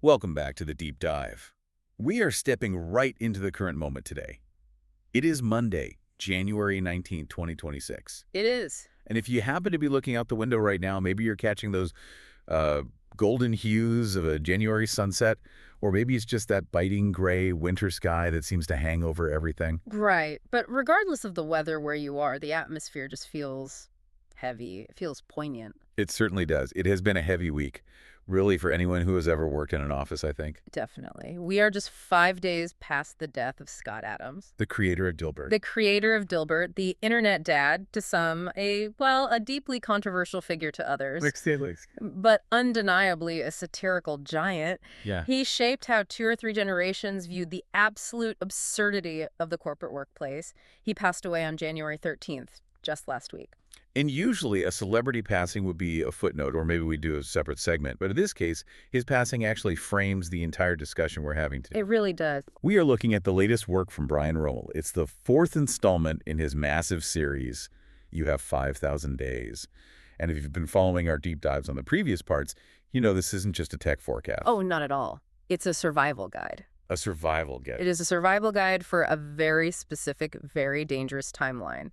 Welcome back to the Deep Dive. We are stepping right into the current moment today. It is Monday, January 19th, 2026. It is. And if you happen to be looking out the window right now, maybe you're catching those uh, golden hues of a January sunset, or maybe it's just that biting gray winter sky that seems to hang over everything. Right. But regardless of the weather where you are, the atmosphere just feels heavy. It feels poignant. It certainly does. It has been a heavy week, really, for anyone who has ever worked in an office, I think. Definitely. We are just 5 days past the death of Scott Adams, The creator of Dilbert. the creator of Dilbert, the internet dad to some, a deeply controversial figure to others, but undeniably a satirical giant. Yeah. He shaped how 2 or 3 generations viewed the absolute absurdity of the corporate workplace. He passed away on January 13th, just last week. And usually a celebrity passing would be a footnote, or maybe we do a separate segment. But in this case, his passing actually frames the entire discussion we're having today. It really does. We are looking at the latest work from Brian Rommel. It's the 4th installment in his massive series, You Have 5,000 Days. And if you've been following our deep dives on the previous parts, you know this isn't just a tech forecast. Oh, not at all. It's a survival guide. A survival guide. It is a survival guide for a very specific, very dangerous timeline.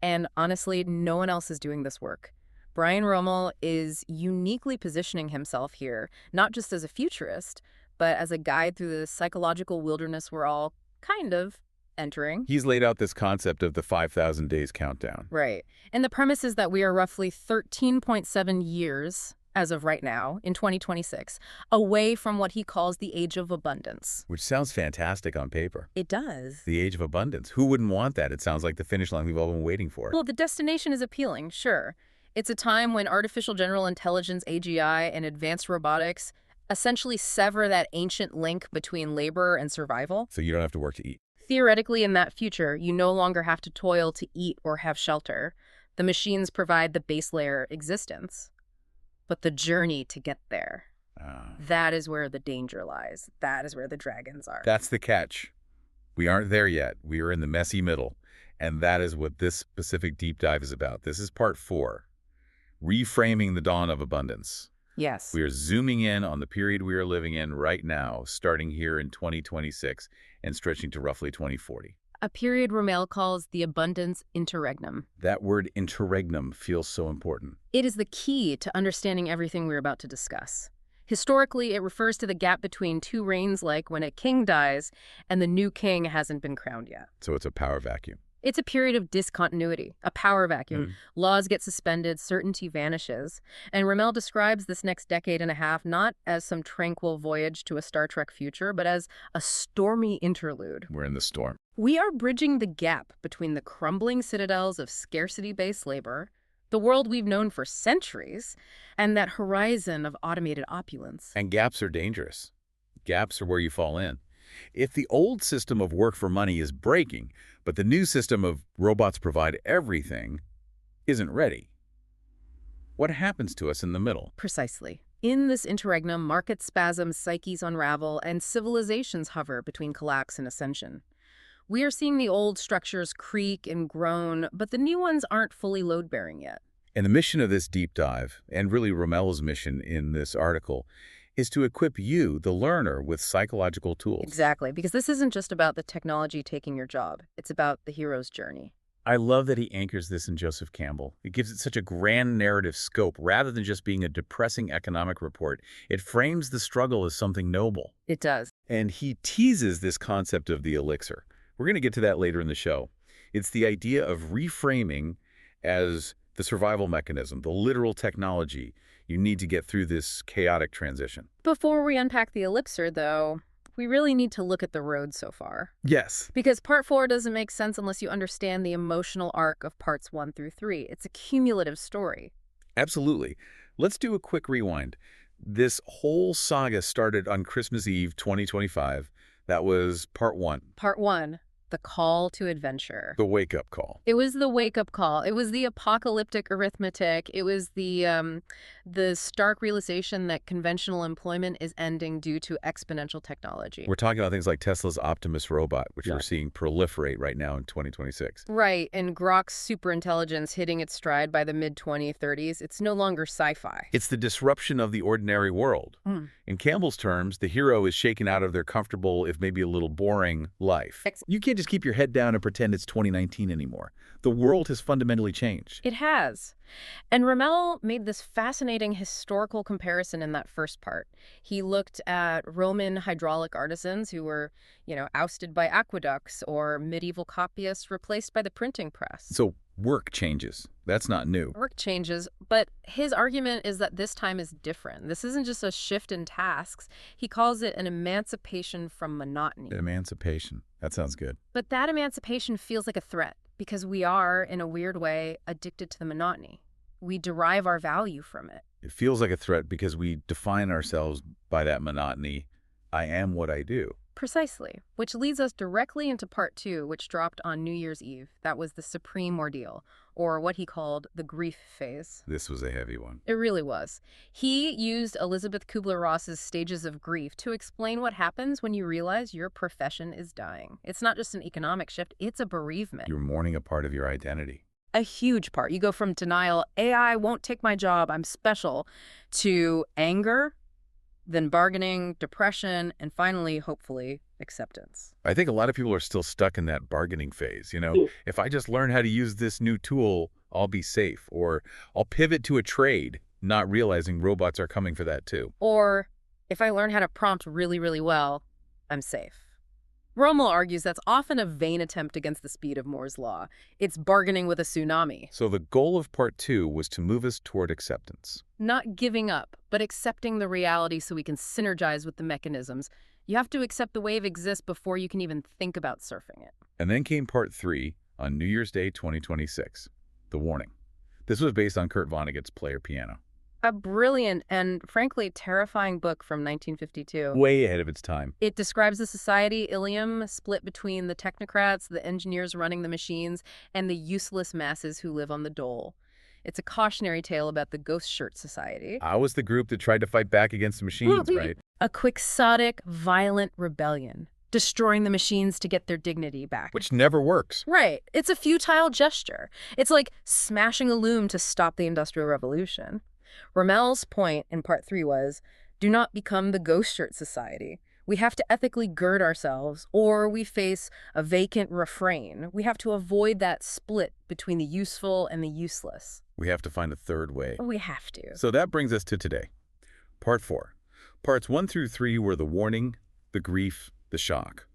And honestly, no one else is doing this work. Brian Rommel is uniquely positioning himself here, not just as a futurist, but as a guide through the psychological wilderness we're all kind of entering. He's laid out this concept of the 5,000 days countdown. Right. And the premise is that we are roughly 13.7 years, as of right now, in 2026, away from what he calls the age of abundance. Which sounds fantastic on paper. It does. The age of abundance. Who wouldn't want that? It sounds like the finish line we've all been waiting for. Well, the destination is appealing, sure. It's a time when artificial general intelligence, AGI, and advanced robotics essentially sever that ancient link between labor and survival. So you don't have to work to eat. Theoretically, in that future, you no longer have to toil to eat or have shelter. The machines provide the base layer existence. But the journey to get there, that is where the danger lies. That is where the dragons are. That's the catch. We aren't there yet. We are in the messy middle. And that is what this specific deep dive is about. This is part 4, reframing the dawn of abundance. Yes. We are zooming in on the period we are living in right now, starting here in 2026 and stretching to roughly 2040. A period Rommel calls the Abundance Interregnum. That word interregnum feels so important. It is the key to understanding everything we're about to discuss. Historically, it refers to the gap between 2 reigns, like when a king dies and the new king hasn't been crowned yet. So it's a power vacuum. It's a period of discontinuity, a power vacuum. Laws get suspended, certainty vanishes. And Rommel describes this next decade and a half not as some tranquil voyage to a Star Trek future, but as a stormy interlude. We're in the storm. We are bridging the gap between the crumbling citadels of scarcity-based labor, the world we've known for centuries, and that horizon of automated opulence. And gaps are dangerous. Gaps are where you fall in. If the old system of work for money is breaking, but the new system of robots provide everything isn't ready, what happens to us in the middle? Precisely. In this interregnum, market spasms, psyches unravel, and civilizations hover between collapse and ascension. We are seeing the old structures creak and groan, but the new ones aren't fully load-bearing yet. And the mission of this deep dive, and really Rommel's mission in this article, is to equip you, the learner, with psychological tools. Exactly, because this isn't just about the technology taking your job. It's about the hero's journey. I love that he anchors this in Joseph Campbell. It gives it such a grand narrative scope. Rather than just being a depressing economic report, it frames the struggle as something noble. It does. And he teases this concept of the elixir. We're going to get to that later in the show. It's the idea of reframing as the survival mechanism, the literal technology you need to get through this chaotic transition. Before we unpack the elixir, though, we really need to look at the road so far. Yes. Because part 4 doesn't make sense unless you understand the emotional arc of parts 1 through 3. It's a cumulative story. Absolutely. Let's do a quick rewind. This whole saga started on Christmas Eve 2025. That was part 1. Part 1. The call to adventure. The wake-up call. It was the wake-up call. It was the apocalyptic arithmetic. It was the stark realization that conventional employment is ending due to exponential technology. We're talking about things like Tesla's Optimus robot, which we're seeing proliferate right now in 2026. Right, and Grok's superintelligence hitting its stride by the mid-2030s. It's no longer sci-fi. It's the disruption of the ordinary world. In Campbell's terms, the hero is shaken out of their comfortable, if maybe a little boring, life. You can't just keep your head down and pretend it's 2019 anymore. The world has fundamentally changed. It has. And Rommel made this fascinating historical comparison in that first part. He looked at Roman hydraulic artisans who were, ousted by aqueducts, or medieval copyists replaced by the printing press. So work changes. That's not new. Work changes, but his argument is that this time is different. This isn't just a shift in tasks. He calls it an emancipation from monotony. Emancipation. That sounds good. But that emancipation feels like a threat because we are, in a weird way, addicted to the monotony. We derive our value from it. It feels like a threat because we define ourselves by that monotony. I am what I do. Precisely, which leads us directly into part 2, which dropped on New Year's Eve. That was the supreme ordeal, or what he called the grief phase. This was a heavy one. It really was. He used Elizabeth Kubler-Ross's stages of grief to explain what happens when you realize your profession is dying. It's not just an economic shift, it's a bereavement. You're mourning a part of your identity. A huge part. You go from denial, AI won't take my job, I'm special, to anger, then bargaining, depression, and finally, hopefully, acceptance. I think a lot of people are still stuck in that bargaining phase. If I just learn how to use this new tool, I'll be safe. Or I'll pivot to a trade, not realizing robots are coming for that too. Or if I learn how to prompt really, really well, I'm safe. Rommel argues that's often a vain attempt against the speed of Moore's law. It's bargaining with a tsunami. So the goal of part 2 was to move us toward acceptance. Not giving up, but accepting the reality so we can synergize with the mechanisms. You have to accept the wave exists before you can even think about surfing it. And then came part 3 on New Year's Day 2026, The Warning. This was based on Kurt Vonnegut's Player Piano. A brilliant and, frankly, terrifying book from 1952. Way ahead of its time. It describes a society, Ilium, split between the technocrats, the engineers running the machines, and the useless masses who live on the dole. It's a cautionary tale about the Ghost Shirt Society. I was the group that tried to fight back against the machines, right? A quixotic, violent rebellion, destroying the machines to get their dignity back. Which never works. Right. It's a futile gesture. It's like smashing a loom to stop the Industrial Revolution. Rommel's point in part 3 was, do not become the Ghost Shirt Society. We have to ethically gird ourselves, or we face a vacant refrain. We have to avoid that split between the useful and the useless. We have to find a third way. We have to. So that brings us to today. Part 4. Parts 1 through 3 were the warning, the grief, the shock.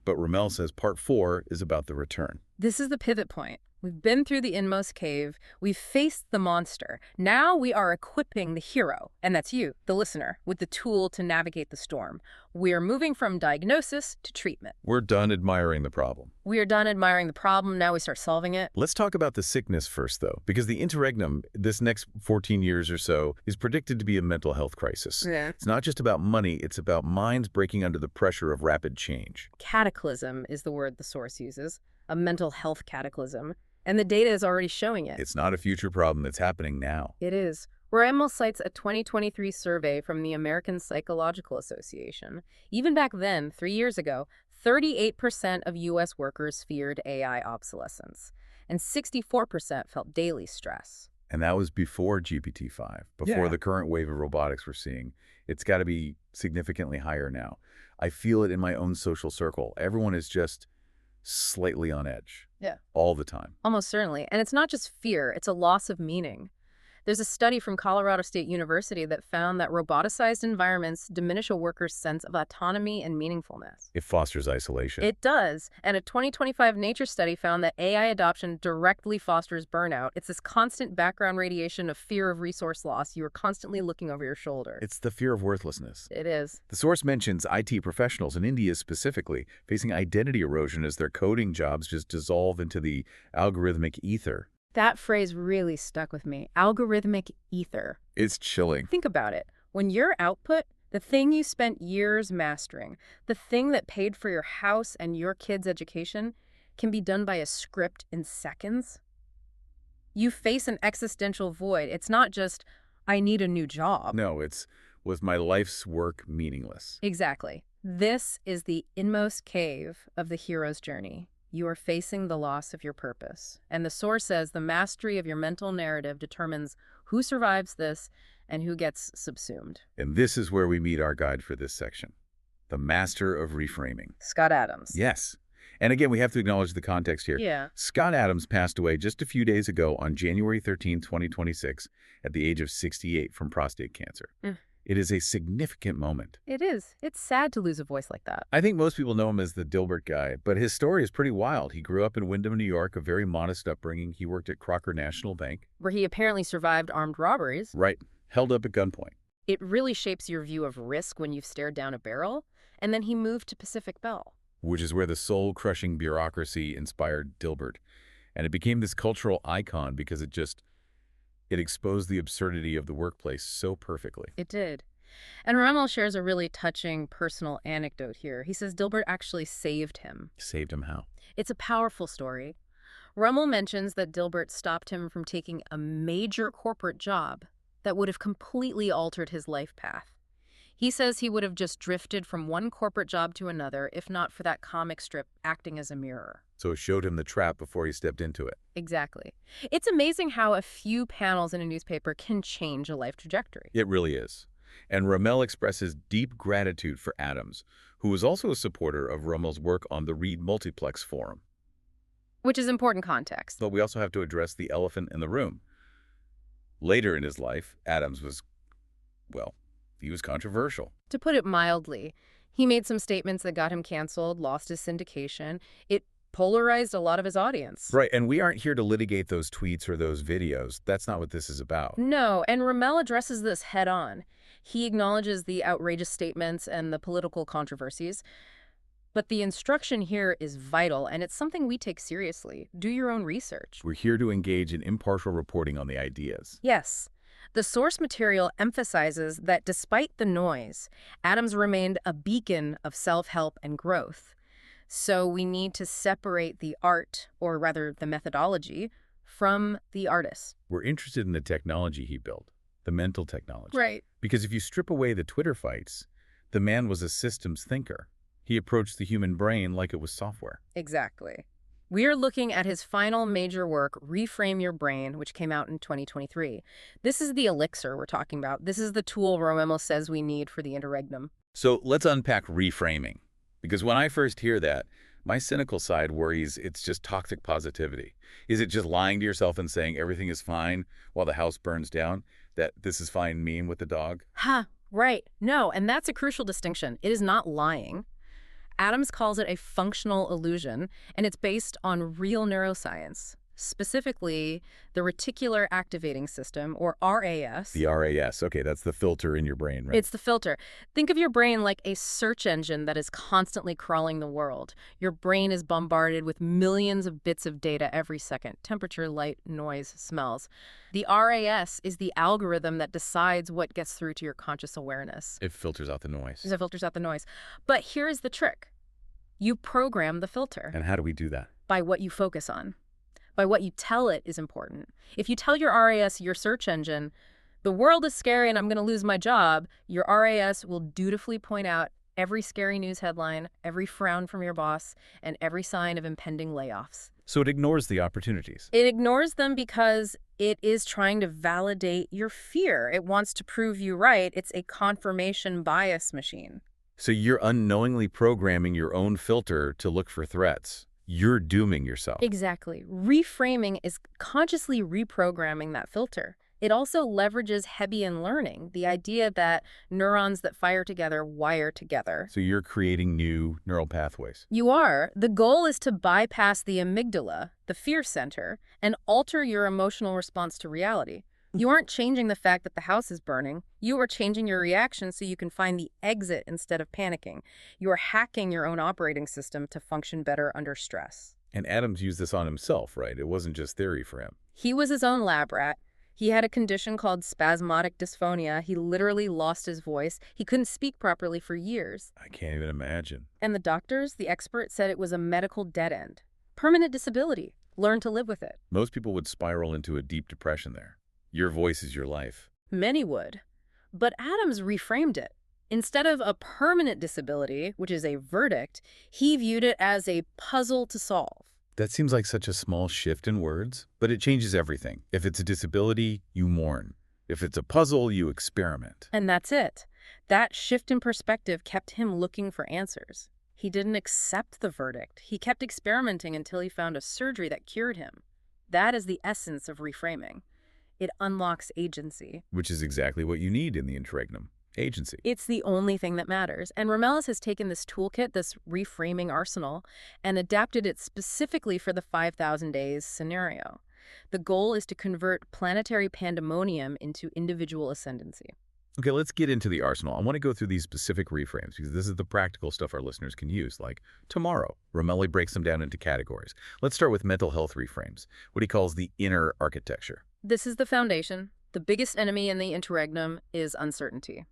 But Rommel says part 4 is about the return. This is the pivot point. We've been through the inmost cave. We've faced the monster. Now we are equipping the hero, and that's you, the listener, with the tool to navigate the storm. We are moving from diagnosis to treatment. We're done admiring the problem. We are done admiring the problem. Now we start solving it. Let's talk about the sickness first, though, because the interregnum, this next 14 years or so, is predicted to be a mental health crisis. Yeah. It's not just about money. It's about minds breaking under the pressure of rapid change. Cataclysm is the word the source uses, a mental health cataclysm. And the data is already showing it. It's not a future problem. It's happening now. It is. Rommel cites a 2023 survey from the American Psychological Association. Even back then, 3 years ago, 38% of U.S. workers feared AI obsolescence, and 64% felt daily stress. And that was before GPT-5, before the current wave of robotics we're seeing. It's got to be significantly higher now. I feel it in my own social circle. Everyone is just slightly on edge. Yeah. All the time. Almost certainly. And it's not just fear, it's a loss of meaning. There's a study from Colorado State University that found that roboticized environments diminish a worker's sense of autonomy and meaningfulness. It fosters isolation. It does. And a 2025 Nature study found that AI adoption directly fosters burnout. It's this constant background radiation of fear of resource loss. You are constantly looking over your shoulder. It's the fear of worthlessness. It is. The source mentions IT professionals in India specifically facing identity erosion as their coding jobs just dissolve into the algorithmic ether. That phrase really stuck with me. Algorithmic ether. It's chilling. Think about it. When your output The thing you spent years mastering, the thing that paid for your house and your kids' education, can be done by a script in seconds. You face an existential void. It's not just, I need a new job. No, was my life's work meaningless? Exactly. This is the inmost cave of the hero's journey. You are facing the loss of your purpose. And the source says the mastery of your mental narrative determines who survives this and who gets subsumed. And this is where we meet our guide for this section, the master of reframing. Scott Adams. Yes. And again, we have to acknowledge the context here. Yeah. Scott Adams passed away just a few days ago on January 13, 2026, at the age of 68 from prostate cancer. It is a significant moment. It is. It's sad to lose a voice like that. I think most people know him as the Dilbert guy, but his story is pretty wild. He grew up in Windham, New York, a very modest upbringing. He worked at Crocker National Bank. Where he apparently survived armed robberies. Right. Held up at gunpoint. It really shapes your view of risk when you've stared down a barrel. And then he moved to Pacific Bell, Which is where the soul-crushing bureaucracy inspired Dilbert. And it became this cultural icon because it exposed the absurdity of the workplace so perfectly. It did. And Rommel shares a really touching personal anecdote here. He says Dilbert actually saved him. Saved him how? It's a powerful story. Rommel mentions that Dilbert stopped him from taking a major corporate job that would have completely altered his life path. He says he would have just drifted from one corporate job to another if not for that comic strip acting as a mirror. So it showed him the trap before he stepped into it. Exactly. It's amazing how a few panels in a newspaper can change a life trajectory. It really is. And Rommel expresses deep gratitude for Adams, who was also a supporter of Rommel's work on the Reed Multiplex Forum. Which is important context. But we also have to address the elephant in the room. Later in his life, Adams was, well, he was controversial. To put it mildly, he made some statements that got him canceled, lost his syndication. It polarized a lot of his audience. Right, and we aren't here to litigate those tweets or those videos. That's not what this is about. No, and Rommel addresses this head on. He acknowledges the outrageous statements and the political controversies. But the instruction here is vital, and it's something we take seriously. Do your own research. We're here to engage in impartial reporting on the ideas. Yes. The source material emphasizes that despite the noise, Adams remained a beacon of self-help and growth. So we need to separate the art, or rather the methodology, from the artist. We're interested in the technology he built, the mental technology. Right. Because if you strip away the Twitter fights, the man was a systems thinker. He approached the human brain like it was software. Exactly. We are looking at his final major work, Reframe Your Brain, which came out in 2023. This is the elixir we're talking about. This is the tool Rommel says we need for the interregnum. So let's unpack reframing. Because when I first hear that, my cynical side worries it's just toxic positivity. Is it just lying to yourself and saying everything is fine while the house burns down? That this is fine meme with the dog? Right. No, and that's a crucial distinction. It is not lying. Adams calls it a functional illusion, and it's based on real neuroscience, specifically the reticular activating system, or RAS. The RAS. Okay, that's the filter in your brain, right? It's the filter. Think of your brain like a search engine that is constantly crawling the world. Your brain is bombarded with millions of bits of data every second: temperature, light, noise, smells. The RAS is the algorithm that decides what gets through to your conscious awareness. It filters out the noise. It filters out the noise. But here's the trick. You program the filter. And how do we do that? By what you focus on. By what you tell it is important. If you tell your RAS, your search engine, the world is scary and I'm going to lose my job, your RAS will dutifully point out every scary news headline, every frown from your boss, and every sign of impending layoffs. So it ignores the opportunities. It ignores them because it is trying to validate your fear. It wants to prove you right. It's a confirmation bias machine. So you're unknowingly programming your own filter to look for threats. You're dooming yourself. Exactly. Reframing is consciously reprogramming that filter. It also leverages Hebbian learning, the idea that neurons that fire together wire together. So you're creating new neural pathways. You are. The goal is to bypass the amygdala, the fear center, and alter your emotional response to reality. You aren't changing the fact that the house is burning. You are changing your reaction so you can find the exit instead of panicking. You are hacking your own operating system to function better under stress. And Adams used this on himself, right? It wasn't just theory for him. He was his own lab rat. He had a condition called spasmodic dysphonia. He literally lost his voice. He couldn't speak properly for years. I can't even imagine. And the doctors, the experts, said it was a medical dead end. Permanent disability. Learn to live with it. Most people would spiral into a deep depression there. Your voice is your life. Many would. But Adams reframed it. Instead of a permanent disability, which is a verdict, he viewed it as a puzzle to solve. That seems like such a small shift in words, but it changes everything. If it's a disability, you mourn. If it's a puzzle, you experiment. And that's it. That shift in perspective kept him looking for answers. He didn't accept the verdict. He kept experimenting until he found a surgery that cured him. That is the essence of reframing. It unlocks agency. Which is exactly what you need in the interregnum. Agency. It's the only thing that matters. And Romelis has taken this toolkit, this reframing arsenal, and adapted it specifically for the 5,000 days scenario. The goal is to convert planetary pandemonium into individual ascendancy. Okay, let's get into the arsenal. I want to go through these specific reframes because this is the practical stuff our listeners can use, like tomorrow. Romelli breaks them down into categories. Let's start with mental health reframes, what he calls the inner architecture. This is the foundation. The biggest enemy in the interregnum is uncertainty.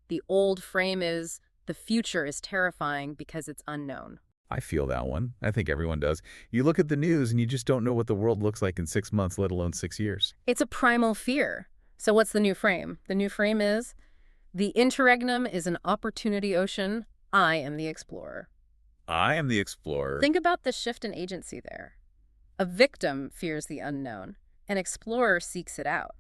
The old frame is, the future is terrifying because it's unknown. I feel that one. I think everyone does. You look at the news and you just don't know what the world looks like in 6 months, let alone 6 years. It's a primal fear. So what's the new frame? The new frame is, the interregnum is an opportunity ocean. I am the explorer. I am the explorer. Think about the shift in agency there. A victim fears the unknown. An explorer seeks it out.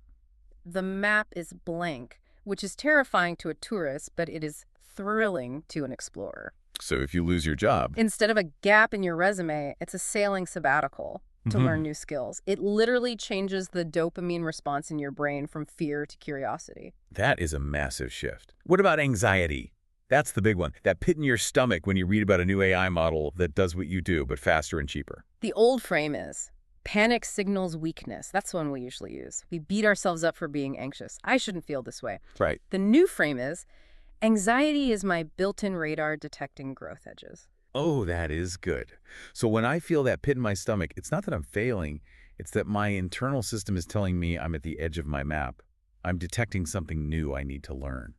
The map is blank, which is terrifying to a tourist, but it is thrilling to an explorer. So if you lose your job... Instead of a gap in your resume, it's a sailing sabbatical to learn new skills. It literally changes the dopamine response in your brain from fear to curiosity. That is a massive shift. What about anxiety? That's the big one. That pit in your stomach when you read about a new AI model that does what you do, but faster and cheaper. The old frame is, panic signals weakness. That's the one we usually use. We beat ourselves up for being anxious. I shouldn't feel this way. Right. The new frame is, anxiety is my built-in radar detecting growth edges. Oh, that is good. So when I feel that pit in my stomach, it's not that I'm failing. It's that my internal system is telling me I'm at the edge of my map. I'm detecting something new I need to learn.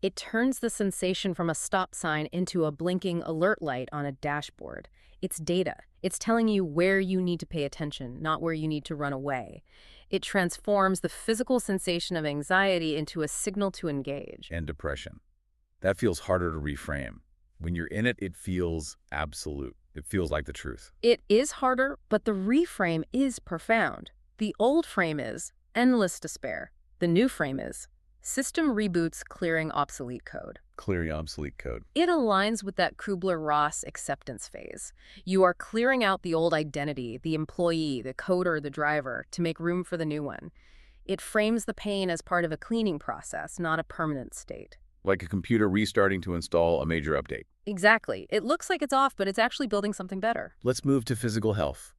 It turns the sensation from a stop sign into a blinking alert light on a dashboard. It's data. It's telling you where you need to pay attention, not where you need to run away. It transforms the physical sensation of anxiety into a signal to engage. And depression. That feels harder to reframe. When you're in it, it feels absolute. It feels like the truth. It is harder, but the reframe is profound. The old frame is endless despair. The new frame is system reboots clearing obsolete code. Clearing obsolete code. It aligns with that Kubler-Ross acceptance phase. You are clearing out the old identity, the employee, the coder, the driver, to make room for the new one. It frames the pain as part of a cleaning process, not a permanent state. Like a computer restarting to install a major update. Exactly. It looks like it's off, but it's actually building something better. Let's move to physical health.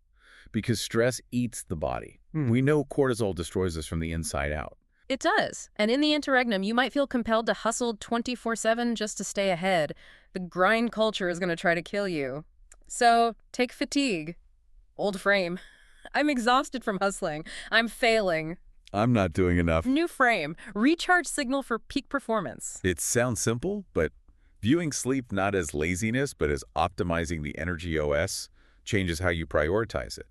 Because stress eats the body. We know cortisol destroys us from the inside out. It does. And in the interregnum, you might feel compelled to hustle 24/7 just to stay ahead. The grind culture is going to try to kill you. So take fatigue. Old frame. I'm exhausted from hustling. I'm failing. I'm not doing enough. New frame. Recharge signal for peak performance. It sounds simple, but viewing sleep not as laziness, but as optimizing the energy OS changes how you prioritize it.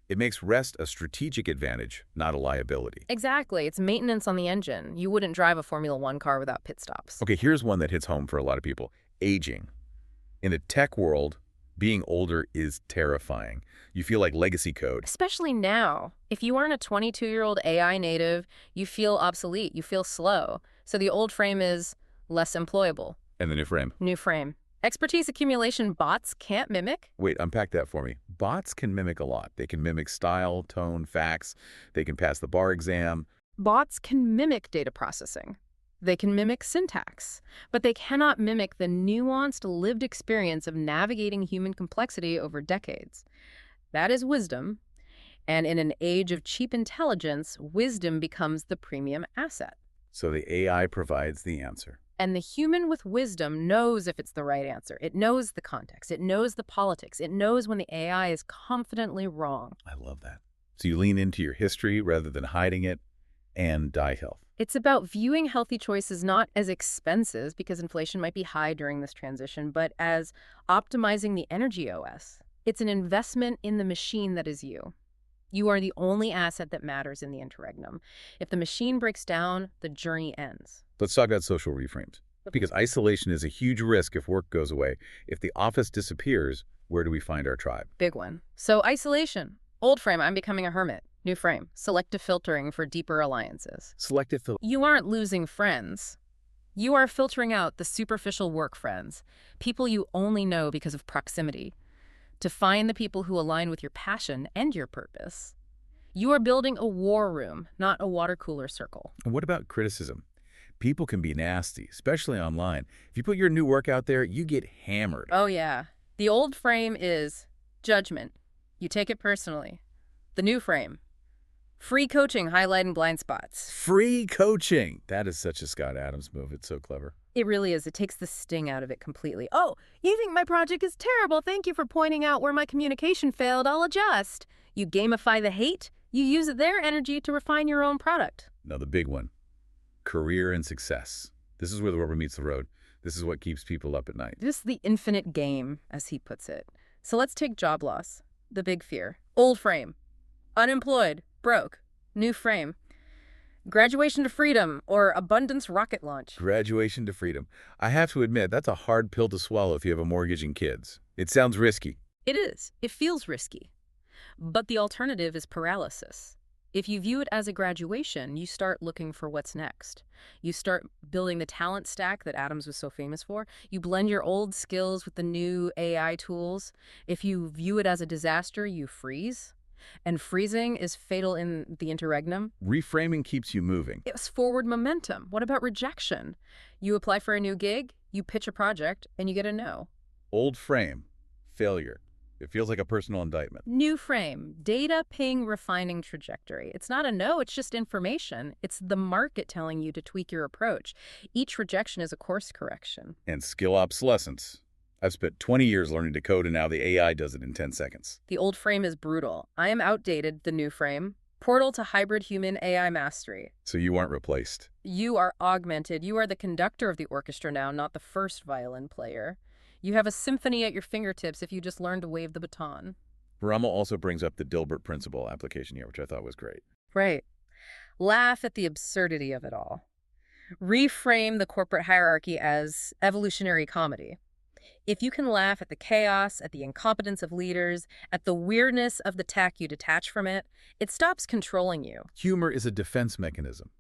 It makes rest a strategic advantage, not a liability. Exactly. It's maintenance on the engine. You wouldn't drive a Formula One car without pit stops. Okay, here's one that hits home for a lot of people. Aging. In the tech world, being older is terrifying. You feel like legacy code. Especially now. If you aren't a 22-year-old AI native, you feel obsolete. You feel slow. So the old frame is less employable. And the new frame. New frame. Expertise accumulation bots can't mimic? Wait, unpack that for me. Bots can mimic a lot. They can mimic style, tone, facts. They can pass the bar exam. Bots can mimic data processing. They can mimic syntax. But they cannot mimic the nuanced, lived experience of navigating human complexity over decades. That is wisdom. And in an age of cheap intelligence, wisdom becomes the premium asset. So the AI provides the answer. And the human with wisdom knows if it's the right answer. It knows the context. It knows the politics. It knows when the AI is confidently wrong. I love that. So you lean into your history rather than hiding it. and die health. It's about viewing healthy choices not as expenses, because inflation might be high during this transition, but as optimizing the energy OS. It's an investment in the machine that is you. You are the only asset that matters in the interregnum. If the machine breaks down, the journey ends. Let's talk about social reframes. Because isolation is a huge risk if work goes away. If the office disappears, where do we find our tribe? Big one. So isolation. Old frame, I'm becoming a hermit. New frame. Selective filtering for deeper alliances. Selective filter. You aren't losing friends. You are filtering out the superficial work friends, people you only know because of proximity, to find the people who align with your passion and your purpose. You are building a war room, not a water cooler circle. And what about criticism? People can be nasty, especially online. If you put your new work out there, you get hammered. Oh yeah. The old frame is judgment. You take it personally. The new frame, free coaching highlighting blind spots. Free coaching. That is such a Scott Adams move. It's so clever. It really is. It takes the sting out of it completely. Oh, you think my project is terrible. Thank you for pointing out where my communication failed. I'll adjust. You gamify the hate. You use their energy to refine your own product. Now the big one, career and success. This is where the rubber meets the road. This is what keeps people up at night. Just the infinite game, as he puts it. So let's take job loss, the big fear. Old frame, unemployed, broke. New frame, graduation to freedom or abundance rocket launch. Graduation to freedom. I have to admit, that's a hard pill to swallow if you have a mortgage and kids. It sounds risky. It is. It feels risky. But the alternative is paralysis. If you view it as a graduation, you start looking for what's next. You start building the talent stack that Adams was so famous for. You blend your old skills with the new AI tools. If you view it as a disaster, you freeze. And freezing is fatal in the interregnum. Reframing keeps you moving. It's forward momentum. What about rejection? You apply for a new gig, you pitch a project, and you get a no. Old frame, failure. It feels like a personal indictment. New frame, data ping refining trajectory. It's not a no, it's just information. It's the market telling you to tweak your approach. Each rejection is a course correction. And skill obsolescence. I've spent 20 years learning to code, and now the AI does it in 10 seconds. The old frame is brutal. I am outdated, the new frame. Portal to hybrid human AI mastery. So you aren't replaced. You are augmented. You are the conductor of the orchestra now, not the first violin player. You have a symphony at your fingertips if you just learn to wave the baton. Rommel also brings up the Dilbert principle application here, which I thought was great. Right. Laugh at the absurdity of it all. Reframe the corporate hierarchy as evolutionary comedy. If you can laugh at the chaos, at the incompetence of leaders, at the weirdness of the tech you detach from it, it stops controlling you. Humor is a defense mechanism.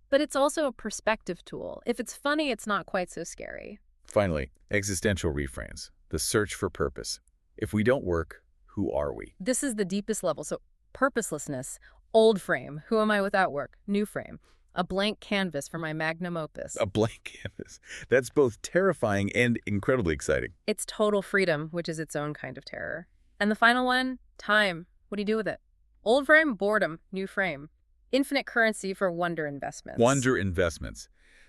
But it's also a perspective tool. If it's funny, it's not quite so scary. Finally, existential reframes, the search for purpose. If we don't work, who are we? This is the deepest level. So purposelessness, old frame, who am I without work? New frame, a blank canvas for my magnum opus. A blank canvas. That's both terrifying and incredibly exciting. It's total freedom, which is its own kind of terror. And the final one, time. What do you do with it? Old frame, boredom. New frame, infinite currency for wonder investments. Wonder investments.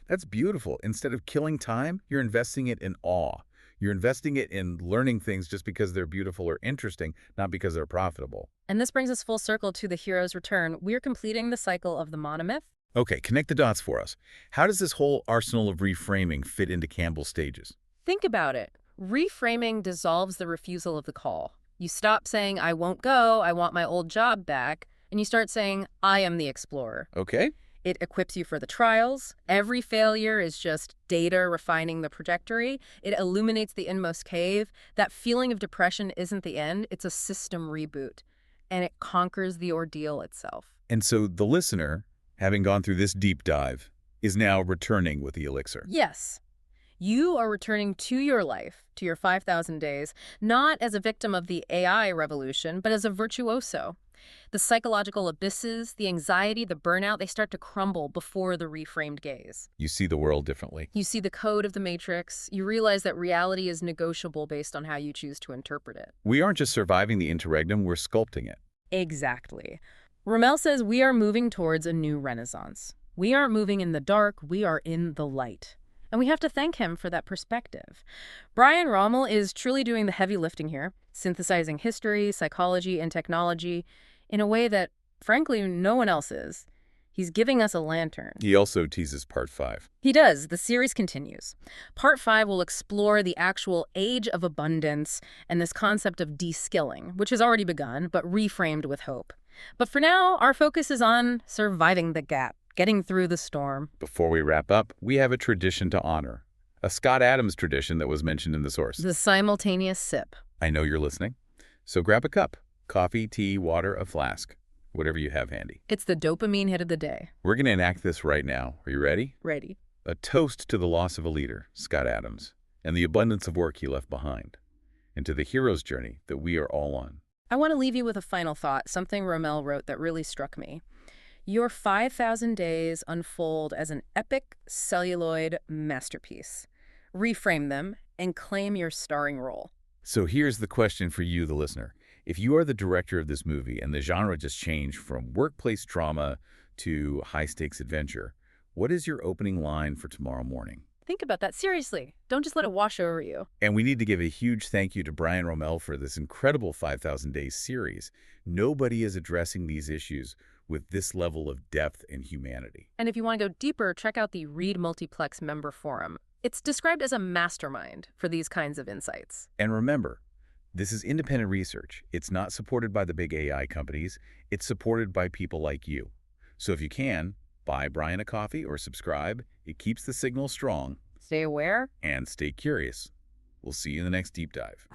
That's beautiful. Instead of killing time, you're investing it in awe. You're investing it in learning things just because they're beautiful or interesting, not because they're profitable. And this brings us full circle to the hero's return. We're completing the cycle of the monomyth. Okay, connect the dots for us. How does this whole arsenal of reframing fit into Campbell's stages? Think about it. Reframing dissolves the refusal of the call. You stop saying, I won't go, I want my old job back, and you start saying, I am the explorer. Okay. It equips you for the trials. Every failure is just data refining the trajectory. It illuminates the inmost cave. That feeling of depression isn't the end. It's a system reboot. And it conquers the ordeal itself. And so the listener, having gone through this deep dive, is now returning with the elixir. Yes. You are returning to your life, to your 5,000 days, not as a victim of the AI revolution, but as a virtuoso. The psychological abysses, the anxiety, the burnout, they start to crumble before the reframed gaze. You see the world differently. You see the code of the matrix. You realize that reality is negotiable based on how you choose to interpret it. We aren't just surviving the interregnum, we're sculpting it. Exactly. Rommel says we are moving towards a new renaissance. We aren't moving in the dark, we are in the light. And we have to thank him for that perspective. Brian Rommel is truly doing the heavy lifting here, synthesizing history, psychology, and technology in a way that, frankly, no one else is. He's giving us a lantern. He also teases part 5. He does. The series continues. Part 5 will explore the actual age of abundance and this concept of de-skilling, which has already begun, but reframed with hope. But for now, our focus is on surviving the gap, getting through the storm. Before we wrap up, we have a tradition to honor. A Scott Adams tradition that was mentioned in the source. The simultaneous sip. I know you're listening. So grab a cup. Coffee, tea, water, a flask. Whatever you have handy. It's the dopamine hit of the day. We're going to enact this right now. Are you ready? Ready. A toast to the loss of a leader, Scott Adams, and the abundance of work he left behind, and to the hero's journey that we are all on. I want to leave you with a final thought, something Rommel wrote that really struck me. Your 5,000 days unfold as an epic celluloid masterpiece. Reframe them and claim your starring role. So here's the question for you, the listener. If you are the director of this movie and the genre just changed from workplace drama to high-stakes adventure, what is your opening line for tomorrow morning? Think about that seriously. Don't just let it wash over you. And we need to give a huge thank you to Brian Rommel for this incredible 5,000 Days series. Nobody is addressing these issues with this level of depth and humanity. And if you want to go deeper, check out the Read Multiplex member forum. It's described as a mastermind for these kinds of insights. And remember, this is independent research. It's not supported by the big AI companies. It's supported by people like you. So if you can, buy Brian a coffee or subscribe. It keeps the signal strong. Stay aware And stay curious. We'll see you in the next deep dive.